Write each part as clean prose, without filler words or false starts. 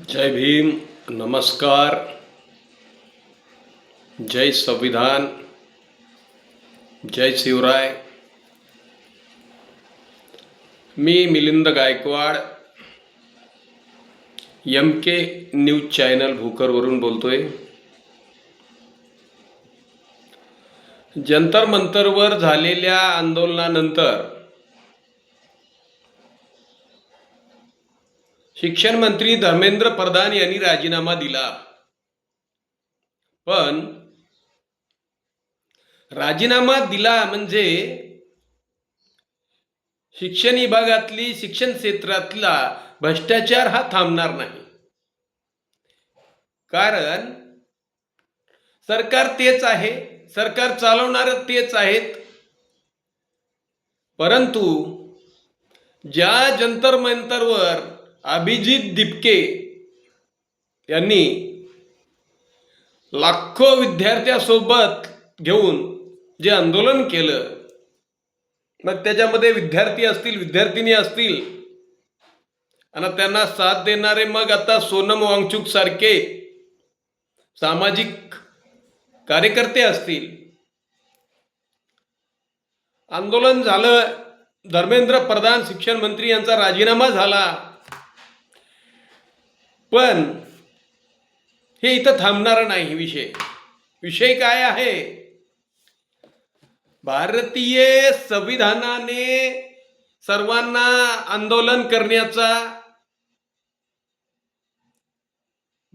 जय भीम, नमस्कार, जय संविधान, जय शिवराय. मी Milind Gaikwad, MK news channel भूकरवरून बोलतोय. जंतर मंतरवर झालेल्या आंदोलनानंतर शिक्षण मंत्री धर्मेंद्र प्रधान यांनी राजीनामा दिला. पण राजीनामा दिला म्हणजे शिक्षण विभागातली शिक्षण क्षेत्रातला भ्रष्टाचार हा थांबणार नाही. कारण सरकार तेच आहे, सरकार चालवणार तेच आहेत. परंतु ज्या जंतर मंतरवर अभिजित दिपके यांनी लाखो विद्यार्थ्यांसोबत घेऊन जे आंदोलन केलं, मग त्याच्यामध्ये विद्यार्थी असतील, विद्यार्थिनी असतील, आणि त्यांना साथ देणारे मग आता सोनम वांगचुक सारखे सामाजिक कार्यकर्ते असतील. आंदोलन झालं, धर्मेंद्र प्रधान शिक्षण मंत्री यांचा राजीनामा झाला. पण हे इथं थांबणार नाही. विषय काय आहे? भारतीय संविधानाने सर्वांना आंदोलन करण्याचा,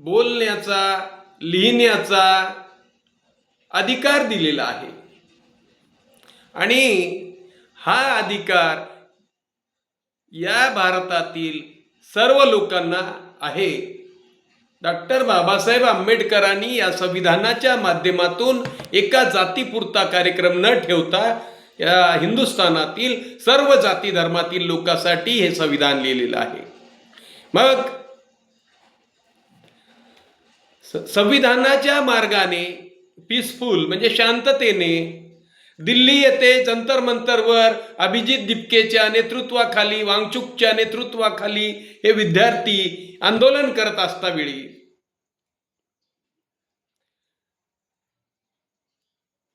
बोलण्याचा, लिहिण्याचा अधिकार दिलेला आहे. आणि हा अधिकार या भारतातील सर्व लोकांना आहे. डॉक्टर बाबासाहेब आंबेडकरांनी या संविधानाच्या माध्यमातून एका जातीपुरता कार्यक्रम न ठेवता या हिंदुस्थानातील सर्व जाती धर्मातील लोकांसाठी हे संविधान लिहिलेलं आहे. मग संविधानाच्या मार्गाने पीसफुल म्हणजे शांततेने दिल्ली येथे जंतर मंतरवर अभिजित दिपकेच्या नेतृत्वाखाली, वांगचुकच्या नेतृत्वाखाली हे विद्यार्थी आंदोलन करत असतावेळी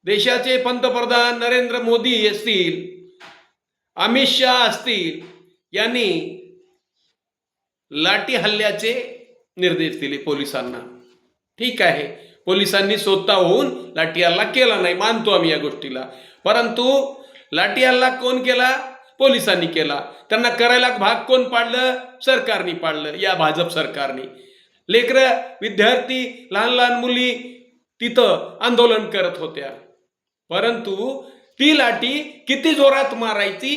देशाचे पंतप्रधान नरेंद्र मोदी असतील, अमित शहा असतील, यांनी लाठी हल्ल्याचे निर्देश दिले पोलिसांना. ठीक आहे, पोलिसांनी स्वतः होऊन लाठी हल्ला केला नाही, मानतो आम्ही या गोष्टीला. परंतु लाठी हल्ला कोण केला? पोलिसांनी केला. त्यांना करायला भाग कोण पाडलं? सरकारने पाडलं, या भाजप सरकारने. लेकरं, विद्यार्थी, लहान लहान मुली तिथं आंदोलन करत होत्या. परंतु ती लाठी किती जोरात मारायची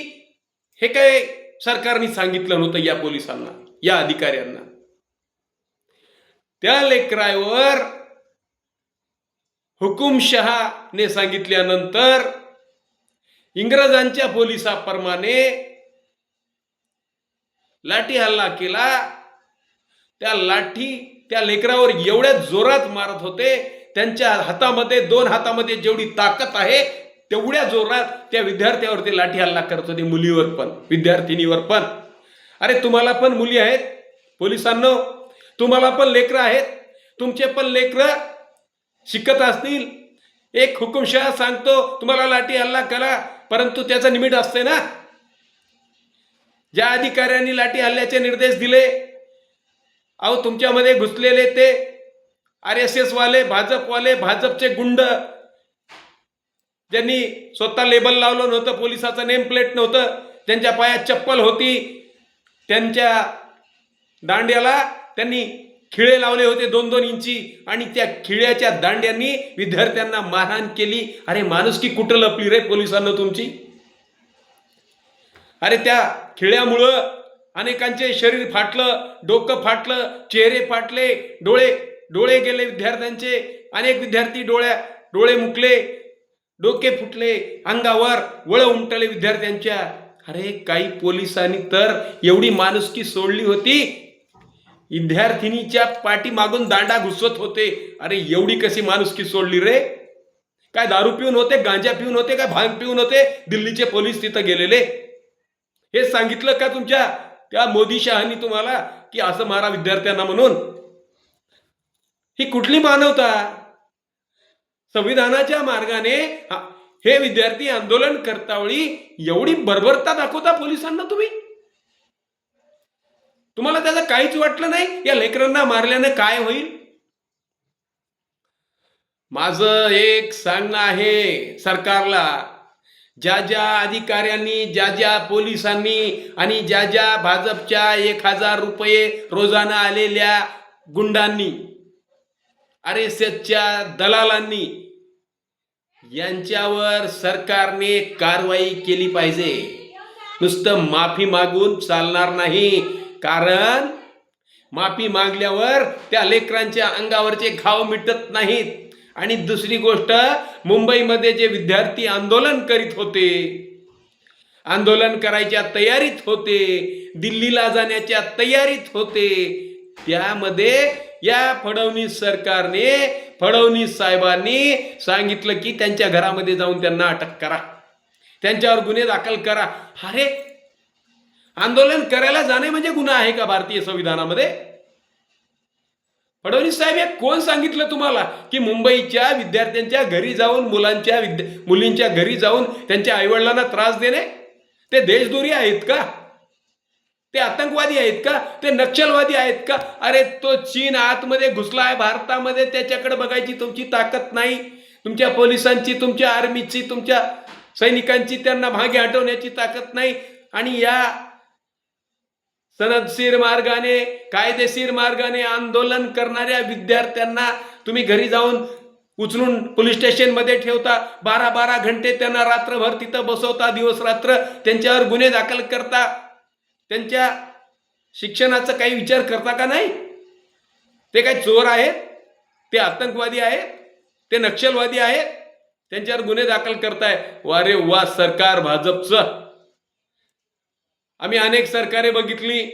हे काय सरकारने सांगितलं नव्हतं या पोलिसांना, या अधिकाऱ्यांना. त्या लेकरावर हुकुमशहाने सांगितल्यानंतर इंग्रजांच्या पोलिसाप्रमाणे लाठी हल्ला केला. त्या लाठी त्या लेकरावर एवढ्या जोरात मारत होते, त्यांच्या हातामध्ये, दोन हातामध्ये जेवढी ताकद आहे तेवढ्या जोरात त्या विद्यार्थ्यावर ते लाठी हल्ला करत होते, मुलीवर पण, विद्यार्थिनीवर पण. अरे तुम्हाला पण मुली आहेत पोलिसांनो, तुम्हाला पण लेकरं आहेत, तुमचे पण लेकरं शिकत असतील. एक हुकुमशहा सांगतो तुम्हाला लाठी हल्ला करा, परंतु त्याचं निमित्त असते ना. ज्या अधिकाऱ्यांनी लाठी हल्ल्याचे निर्देश दिले, अहो तुमच्यामध्ये घुसलेले ते RSS वाले, भाजपवाले, भाजपचे गुंड, ज्यांनी स्वतः लेबल लावलं नव्हतं, पोलिसाचं नेम प्लेट नव्हतं, त्यांच्या पायात चप्पल होती, त्यांच्या दांड्याला त्यांनी खिळे लावले होते 2-2 इंची, आणि त्या खिळ्याच्या दांड्यांनी विद्यार्थ्यांना मारहाण केली. अरे माणुसकी कुठं लपली रे पोलिसांना तुमची? अरे त्या खिळ्यामुळं अनेकांचे शरीर फाटलं, डोकं फाटलं, चेहरे फाटले, डोळे गेले विद्यार्थ्यांचे. अनेक विद्यार्थी डोळे मुकले, डोके फुटले, अंगावर वळ उमटले विद्यार्थ्यांच्या. अरे काही पोलिसांनी तर एवढी माणुसकी सोडली होती, विद्यार्थिनीच्या पाठी मागून दांडा घुसवत होते. अरे एवढी कशी माणुसकी सोडली रे? काय दारू पिऊन होते, गांजा पिऊन होते, काय भांग पिऊन होते दिल्लीचे पोलीस तिथं गेलेले? हे सांगितलं का तुमच्या त्या मोदी शहानी तुम्हाला? की असं मारा विद्यार्थ्यांना म्हणून? ही कुठली मानवता? संविधानाच्या मार्गाने हे विद्यार्थी आंदोलन करतावेळी एवढी बर्बरता दाखवता पोलिसांना तुम्ही? तुम्हाला त्याचं काहीच वाटलं नाही? या लेकरांना मारल्याने काय होईल? माझं एक सांगणं आहे सरकारला, ज्या ज्या अधिकाऱ्यांनी, ज्या ज्या पोलिसांनी आणि ज्या ज्या भाजपच्या 1000 रुपये रोजाना आलेल्या गुंडांनी, RSSच्या दलालांनी, यांच्यावर सरकारने कारवाई केली पाहिजे. नुसतं माफी मागून चालणार नाही, कारण माफी मागल्यावर त्या लेकरांच्या अंगावरचे घाव मिटत नाहीत. आणि दुसरी गोष्ट, मुंबईमध्ये जे विद्यार्थी आंदोलन करीत होते, आंदोलन करायच्या तयारीत होते, दिल्लीला जाण्याच्या तयारीत होते, त्यामध्ये या फडणवीस सरकारने, फडणवीस साहेबांनी सांगितलं की त्यांच्या घरामध्ये जाऊन त्यांना अटक करा, त्यांच्यावर गुन्हे दाखल करा. अरे, आंदोलन करायला जाणे म्हणजे गुन्हा आहे का भारतीय संविधानामध्ये? फडणवीस साहेब, हे कोण सांगितलं तुम्हाला की मुंबईच्या विद्यार्थ्यांच्या घरी जाऊन, मुलींच्या घरी जाऊन त्यांच्या आईवडिलांना त्रास देणे ते देशद्रोही आहेत का? ते आतंकवादी आहेत का? ते नक्षलवादी आहेत का? अरे, तो चीन आतमध्ये घुसला आहे भारतामध्ये, त्याच्याकडे बघायची तुमची ताकद नाही, तुमच्या पोलिसांची, तुमच्या आर्मीची, तुमच्या सैनिकांची त्यांना मागे हटवण्याची ताकद नाही. आणि या सनदशीर मार्गाने, कायदेशीर मार्गाने आंदोलन करणाऱ्या विद्यार्थ्यांना तुम्ही घरी जाऊन उचलून पोलीस स्टेशनमध्ये ठेवता, 12-12 घंटे त्यांना रात्रभर तिथं बसवता, दिवस रात्र त्यांच्यावर गुन्हे दाखल करता. त्यांच्या शिक्षणाचा काही विचार करता का नाही? ते काय चोर आहेत? ते आतंकवादी आहेत? ते नक्षलवादी आहेत? त्यांच्यावर गुन्हे दाखल करताय. वारे वा सरकार भाजपचं. आम्ही अनेक सरकारे बघितली,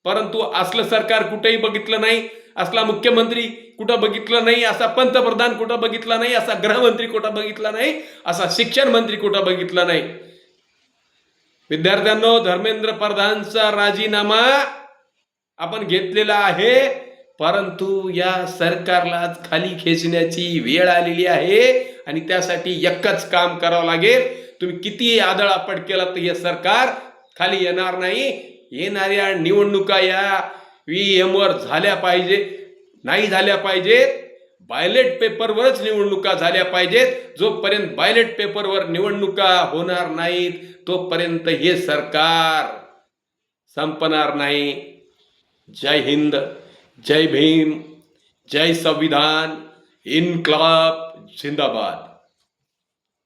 परंतु असलं सरकार कुठेही बघितलं नाही. असला मुख्यमंत्री कुठं बघितलं नाही, असा पंतप्रधान कुठं बघितला नाही, असा गृहमंत्री कुठं बघितला नाही, असा शिक्षण मंत्री कुठं बघितला नाही. विद्यार्थ्यांनो, धर्मेंद्र प्रधानचा राजीनामा आपण घेतलेला आहे, परंतु या सरकारला खाली खेचण्याची वेळ आलेली आहे. आणि त्यासाठी एकच काम करावं लागेल. तुम्ही किती आदळआपट केला तर हे सरकार खाली येणार नाही. येणाऱ्या निवडणुका या VM वर झाल्या पाहिजे, नाही झाल्या पाहिजेत, बायलेट पेपरवरच निवडणुका झाल्या पाहिजेत. जोपर्यंत बायलेट पेपरवर निवडणुका होणार नाहीत, तोपर्यंत हे सरकार संपणार नाही. जय हिंद, जय भीम, जय संविधान, इन्क्लाब जिंदाबाद.